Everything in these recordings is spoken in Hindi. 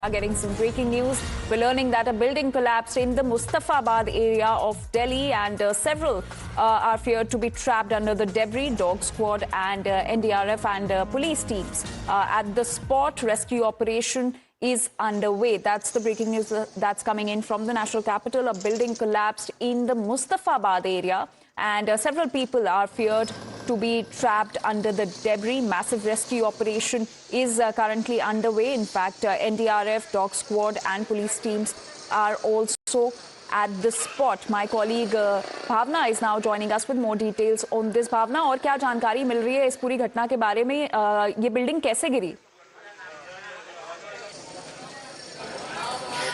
Are getting some breaking news. We're learning that a building collapsed in the Mustafabad area of Delhi, and several are feared to be trapped under the debris. Dog squad and NDRF and police teams at the spot. Rescue operation is underway. That's the breaking news that's coming in from the national capital. A building collapsed in the Mustafabad area, and several people are feared to be trapped under the debris. Massive rescue operation is currently underway. In fact, NDRF, dog squad and police teams are also at the spot. My colleague Bhavna is now joining us with more details on this. Bhavna, और क्या जानकारी मिल रही है इस पूरी घटना के बारे में? ये बिल्डिंग कैसे गिरी?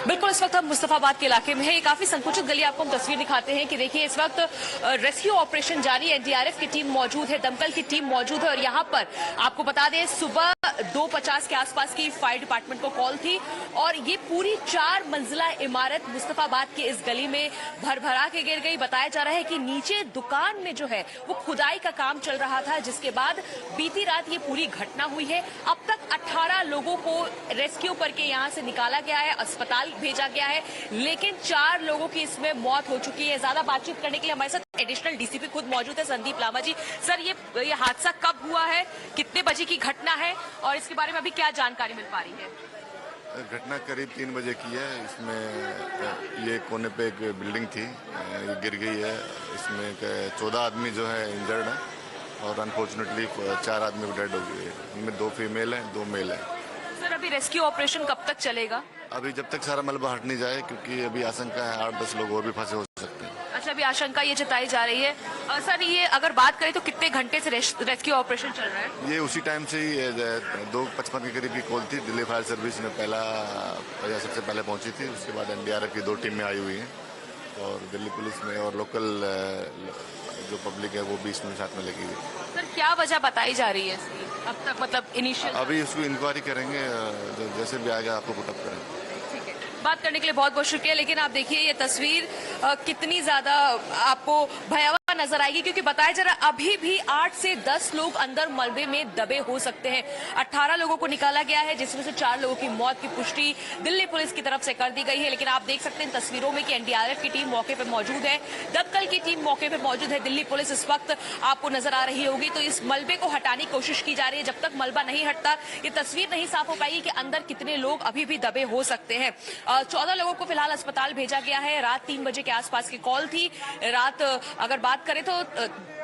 बिल्कुल, इस वक्त हम मुस्तफाबाद के इलाके में है। ये काफी संकुचित गली, आपको हम तस्वीर दिखाते हैं कि देखिए इस वक्त रेस्क्यू ऑपरेशन जारी है। एनडीआरएफ की टीम मौजूद है, दमकल की टीम मौजूद है, और यहाँ पर आपको बता दें सुबह 2:50 के आसपास की फायर डिपार्टमेंट को कॉल थी, और ये पूरी 4 मंजिला इमारत मुस्तफाबाद के इस गली में भरभरा के गिर गई। बताया जा रहा है कि नीचे दुकान में जो है वो खुदाई का काम चल रहा था, जिसके बाद बीती रात ये पूरी घटना हुई है। अब तक 18 लोगों को रेस्क्यू करके यहाँ से निकाला गया है, अस्पताल भेजा गया है, लेकिन 4 लोगों की इसमें मौत हो चुकी है। ज्यादा बातचीत करने के लिए हमारे साथ एडिशनल डीसीपी खुद मौजूद है, संदीप लामा जी। सर, ये हादसा कब हुआ है, कितने बजे की घटना है, और इसके बारे में अभी क्या जानकारी मिल पा रही है? घटना करीब 3 बजे की है। इसमें ये कोने पे एक बिल्डिंग थी, ये गिर गई है। इसमें 14 आदमी जो है इंजर्ड है, और अनफॉर्चुनेटली 4 आदमी डेड हो गए। इनमें 2 फीमेल हैं, 2 मेल हैं। सर, अभी रेस्क्यू ऑपरेशन कब तक चलेगा? अभी जब तक सारा मलबा हट नहीं जाए, क्योंकि अभी आशंका है 8-10 लोग और भी फंसे हो सकते हैं। अच्छा, अभी आशंका ये जताई जा रही है। सर, ये अगर बात करें तो कितने घंटे से रेस्क्यू ऑपरेशन चल रहा है? ये उसी टाइम से ही 2:55 के करीब की कॉल थी। दिल्ली फायर सर्विस में सबसे पहले पहुंची थी। उसके बाद एनडीआरएफ की 2 टीमें आई हुई हैं, और दिल्ली पुलिस में और लोकल जो पब्लिक है वो भी इसमें साथ में लगी हुई है। सर, क्या वजह बताई जा रही है इसकी अब तक, मतलब इनिशियल? अभी उसको इंक्वायरी करेंगे, जैसे भी आएगा आपको पुटअप करेंगे। ठीक है, बात करने के लिए बहुत बहुत शुक्रिया। लेकिन आप देखिए ये तस्वीर कितनी ज्यादा आपको भयावह नजर आएगी, क्योंकि बताया जा रहा है अभी भी 8 से 10 लोग अंदर मलबे में दबे हो सकते हैं। 18 लोगों को निकाला गया है, जिसमें से 4 लोगों की मौत की पुष्टि दिल्ली पुलिस की तरफ से कर दी गई है। लेकिन आप देख सकते हैं तस्वीरों में कि एनडीआरएफ की टीम मौके पर मौजूद है, दमकल की टीम मौके पर मौजूद है, दिल्ली पुलिस इस वक्त आपको नजर आ रही होगी। तो इस मलबे को हटाने की कोशिश की जा रही है। जब तक मलबा नहीं हटता ये तस्वीर नहीं साफ हो पाएगी कि अंदर कितने लोग अभी भी दबे हो सकते हैं। 14 लोगों को फिलहाल अस्पताल भेजा गया है। रात 3 बजे के आसपास की कॉल थी। रात अगर बात करें तो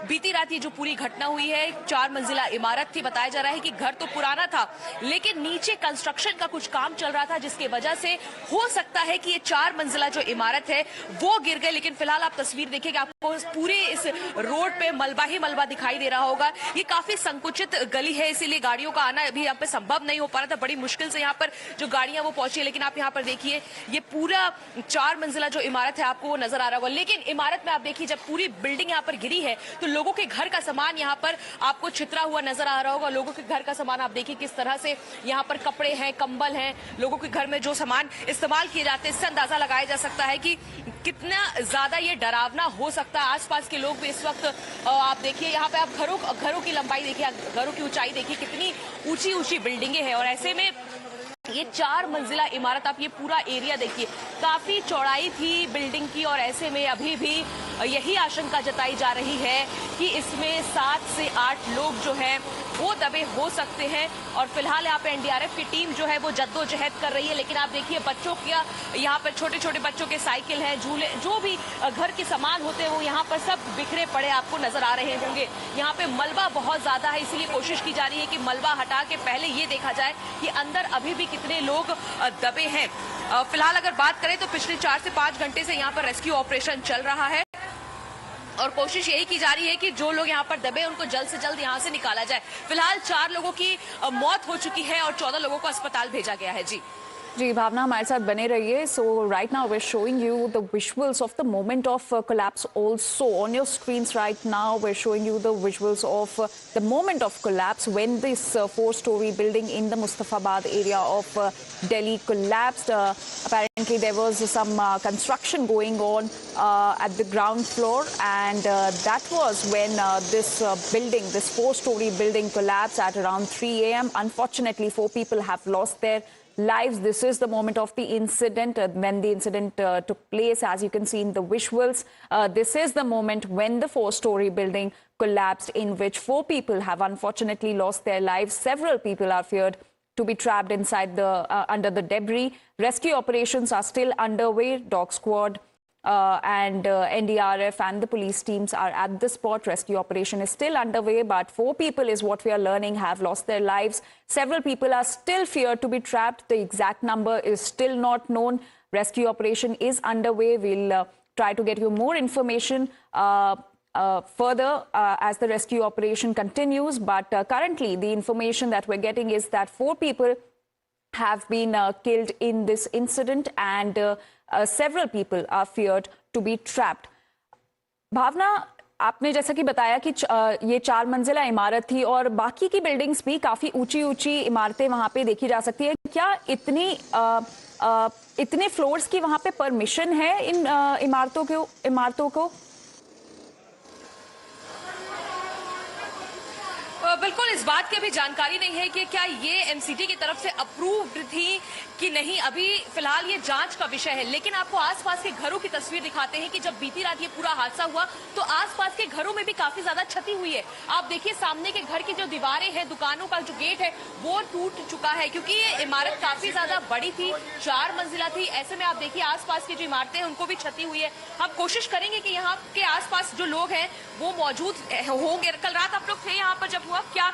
बीती रात ये जो पूरी घटना हुई है, 4 मंजिला इमारत थी। बताया जा रहा है कि घर तो पुराना था, लेकिन नीचे कंस्ट्रक्शन का कुछ काम चल रहा था, जिसकी वजह से हो सकता है कि ये 4 मंजिला जो इमारत है वो गिर गए। लेकिन फिलहाल आप तस्वीर देखिए कि आपको पूरे इस रोड पे मलबा ही मलबा दिखाई दे रहा होगा। ये काफी संकुचित गली है, इसीलिए गाड़ियों का आना अभी यहाँ पे संभव नहीं हो पा रहा था। बड़ी मुश्किल से यहाँ पर जो गाड़ियां वो पहुंची, लेकिन आप यहाँ पर देखिए ये पूरा 4 मंजिला जो इमारत है आपको वो नजर आ रहा होगा। लेकिन इमारत में आप देखिए जब पूरी बिल्डिंग यहाँ पर गिरी है तो लोगों के घर का सामान यहाँ पर आपको छितरा हुआ नजर आ रहा होगा। लोगों के घर का सामान आप देखिए किस तरह से यहाँ पर कपड़े हैं, कंबल हैं, लोगों के घर में जो सामान इस्तेमाल किए जाते हैं, इससे अंदाजा लगाया जा सकता है कि कितना ज्यादा ये डरावना हो सकता है। आसपास के लोग भी इस वक्त आप देखिए यहाँ पे आप घरों की लंबाई देखिए, घरों की ऊंचाई देखिए, कितनी ऊंची ऊंची बिल्डिंगें हैं, और ऐसे में ये 4 मंजिला इमारत आप ये पूरा एरिया देखिए, काफी चौड़ाई थी बिल्डिंग की, और ऐसे में अभी भी यही आशंका जताई जा रही है कि इसमें 7 से 8 लोग जो हैं वो दबे हो सकते हैं। और फिलहाल यहाँ पे एनडीआरएफ की टीम जो है वो जद्दोजहद कर रही है। लेकिन आप देखिए बच्चों का यहाँ पर छोटे छोटे बच्चों के साइकिल हैं, झूले, जो भी घर के सामान होते हैं वो यहाँ पर सब बिखरे पड़े आपको नजर आ रहे होंगे। यहाँ पे मलबा बहुत ज्यादा है, इसीलिए कोशिश की जा रही है कि मलबा हटा के पहले ये देखा जाए कि अंदर अभी भी कितने लोग दबे हैं। फिलहाल अगर बात करें तो पिछले 4 से 5 घंटे से यहाँ पर रेस्क्यू ऑपरेशन चल रहा है, और कोशिश यही की जा रही है कि जो लोग यहाँ पर दबे उनको जल्द से जल्द यहाँ से निकाला जाए। फिलहाल 4 लोगों की मौत हो चुकी है और 14 लोगों को अस्पताल भेजा गया है। जी भावना, हमारे साथ बने रहिए। So right now we are showing you the visuals of the moment of collapse also on your screens right now. We're showing you the visuals of the moment of collapse when this 4-story building in the Mustafabad area of Delhi collapsed. Apparently there was some construction going on at the ground floor, and that was when this 4-story building collapsed at around 3 a.m. Unfortunately, 4 people have lost their lives. This is the moment of the incident, when the incident took place, as you can see in the visuals. This is the moment when the 4-story building collapsed, in which 4 people have unfortunately lost their lives. Several people are feared to be trapped inside under the debris. Rescue operations are still underway. Dog squad and NDRF and the police teams are at the spot. Rescue operation is still underway, but 4 people is what we are learning have lost their lives. Several people are still feared to be trapped. The exact number is still not known. Rescue operation is underway. We'll try to get you more information further as the rescue operation continues. But currently, the information that we're getting is that 4 people have been killed in this incident, and several people are feared to be trapped. भावना, आपने जैसा कि बताया कि ये 4 मंजिला इमारत थी और बाकी की बिल्डिंग्स भी काफी ऊंची इमारतें वहां पे देखी जा सकती है। क्या इतने फ्लोर्स की वहां पे परमिशन है इन इमारतों को? बिल्कुल इस बात की अभी जानकारी नहीं है कि क्या ये एमसीटी की तरफ से अप्रूव्ड थी कि नहीं। अभी फिलहाल ये जांच का विषय है। लेकिन आपको आसपास के घरों की तस्वीर दिखाते हैं कि जब बीती रात ये पूरा हादसा हुआ तो आसपास के घरों में भी काफी ज्यादा क्षति हुई है। आप देखिए सामने के घर की जो दीवारें हैं, दुकानों का जो गेट है वो टूट चुका है, क्योंकि ये इमारत काफी ज्यादा बड़ी थी, 4 मंजिला थी। ऐसे में आप देखिए आसपास की जो इमारतें हैं उनको भी क्षति हुई है। हम कोशिश करेंगे कि यहाँ के आसपास जो लोग हैं वो मौजूद होंगे। कल रात आप लोग थे यहाँ पर जब हुआ? क्या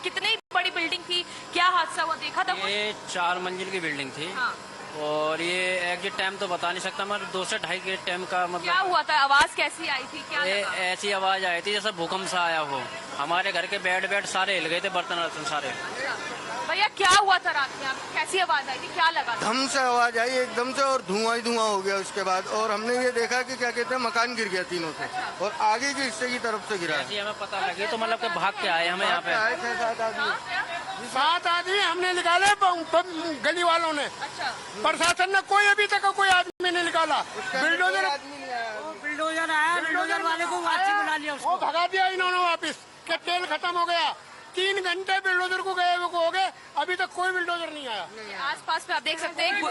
कितनी बड़ी बिल्डिंग थी, क्या हादसा हुआ, देखा था? ये 4 मंजिल की बिल्डिंग थी। हाँ। और ये एग्जैक्ट टाइम तो बता नहीं सकता, मगर 2 से 2.5 के टाइम का मतलब। क्या हुआ था? आवाज कैसी आई थी? क्या ऐसी आवाज आई थी जैसे भूकंप सा आया हो। हमारे घर के बेड सारे हिल गए थे, बर्तन सारे। भैया क्या हुआ था रात में? कैसी आवाज आई थी, क्या लगा? धम से आवाज आई एकदम से, और धुआं ही धुआं हो गया उसके बाद। और हमने ये देखा कि क्या कहते हैं, मकान गिर गया तीनों से, और आगे के हिस्से की तरफ से गिरा। ऐसी हमें पता लगी तो मतलब भाग के आए हमें यहाँ पे। आए थे 7 आदमी हमने निकाले गली वालों ने। अच्छा। प्रशासन ने कोई अभी तक कोई आदमी नहीं निकाला। बिल्डोजर आया, बिल्डोजर वाले को वापसी बुला लिया, उसको भगा दिया इन्होंने वापस कि तेल खत्म हो गया। 3 घंटे बिल्डोजर को गए हो गए, अभी तक कोई बिल्डोजर नहीं आया। आसपास में आप देख सकते हैं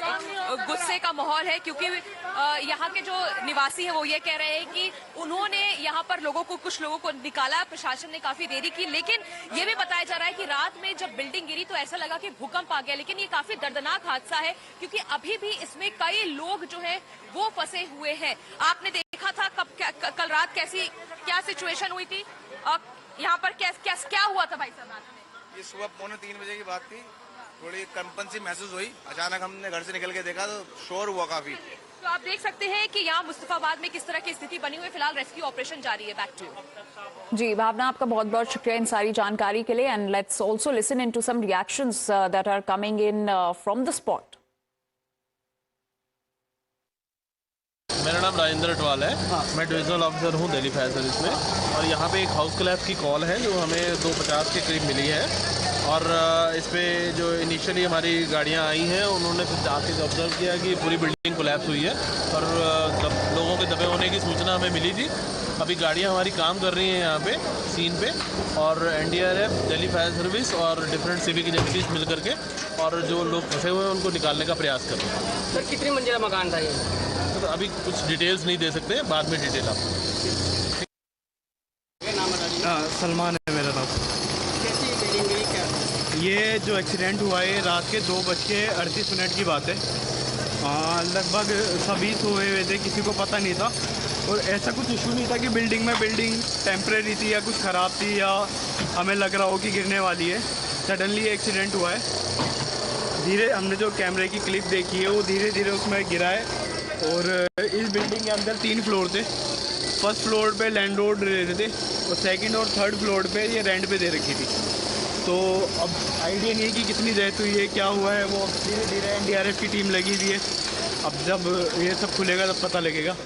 गुस्से का माहौल है, क्योंकि यहाँ के जो निवासी हैं वो ये कह रहे हैं कि उन्होंने यहाँ पर कुछ लोगों को निकाला, प्रशासन ने काफी देरी की। लेकिन ये भी बताया जा रहा है कि रात में जब बिल्डिंग गिरी तो ऐसा लगा कि भूकंप आ गया। लेकिन ये काफी दर्दनाक हादसा है, क्योंकि अभी भी इसमें कई लोग जो है वो फंसे हुए हैं। आपने देखा था कल रात क्या सिचुएशन हुई थी यहाँ पर? क्या हुआ था भाई साहब? ये सुबह 2:45 बजे की बात थी। थोड़ी कंपन सी महसूस हुई। अचानक हमने घर से निकल के देखा तो शोर हुआ काफी। तो आप देख सकते हैं कि यहाँ मुस्तफाबाद में किस तरह की स्थिति बनी हुई है। फिलहाल रेस्क्यू ऑपरेशन जारी है। Back to you. जी भावना, आपका बहुत बहुत शुक्रिया इन सारी जानकारी के लिए। And let's also listen in to some reactions that are coming in from the spot. मेरा नाम राजेंद्र अटवाल है। हाँ। मैं डिविजनल ऑफिसर हूँ दिल्ली फायर सर्विस में। और यहाँ पे एक हाउस कोलैप्स की कॉल है जो हमें 2:50 के करीब मिली है। और इस पे जो इनिशियली हमारी गाड़ियाँ आई हैं उन्होंने फिर जाके ऑब्जर्व किया कि पूरी बिल्डिंग कोलैप्स हुई है, और लोगों के दबे होने की सूचना हमें मिली थी। अभी गाड़ियाँ हमारी काम कर रही हैं यहाँ पे सीन पे, और NDRF, दिल्ली फायर सर्विस और डिफरेंट सिविक एजेंसीज मिल करके और जो लोग फंसे हुए हैं उनको निकालने का प्रयास कर रहे हैं। सर कितनी मंजिला मकान था ये? तो अभी कुछ डिटेल्स नहीं दे सकते, बाद में डिटेल आपको। सलमान है मेरा नाम। कैसी बिल्डिंग गिरी क्या? ये जो एक्सीडेंट हुआ है रात के 2:38 की बात है। लगभग सभी सोए हुए थे, किसी को पता नहीं था, और ऐसा कुछ इशू नहीं था कि बिल्डिंग टेम्परेरी थी या कुछ ख़राब थी या हमें लग रहा हो कि गिरने वाली है। सडनली एक्सीडेंट हुआ है। हमने जो कैमरे की क्लिप देखी है वो धीरे धीरे उसमें गिरा है। और इस बिल्डिंग के अंदर 3 फ्लोर थे। फर्स्ट फ्लोर पे लैंडलॉर्ड रहते थे, और सेकंड और थर्ड फ्लोर पे ये रेंट पे दे रखी थी। तो अब आइडिया नहीं है कि कितनी डेथ हुई है, क्या हुआ है। वो धीरे धीरे NDRF की टीम लगी हुई है। अब जब ये सब खुलेगा तब पता लगेगा।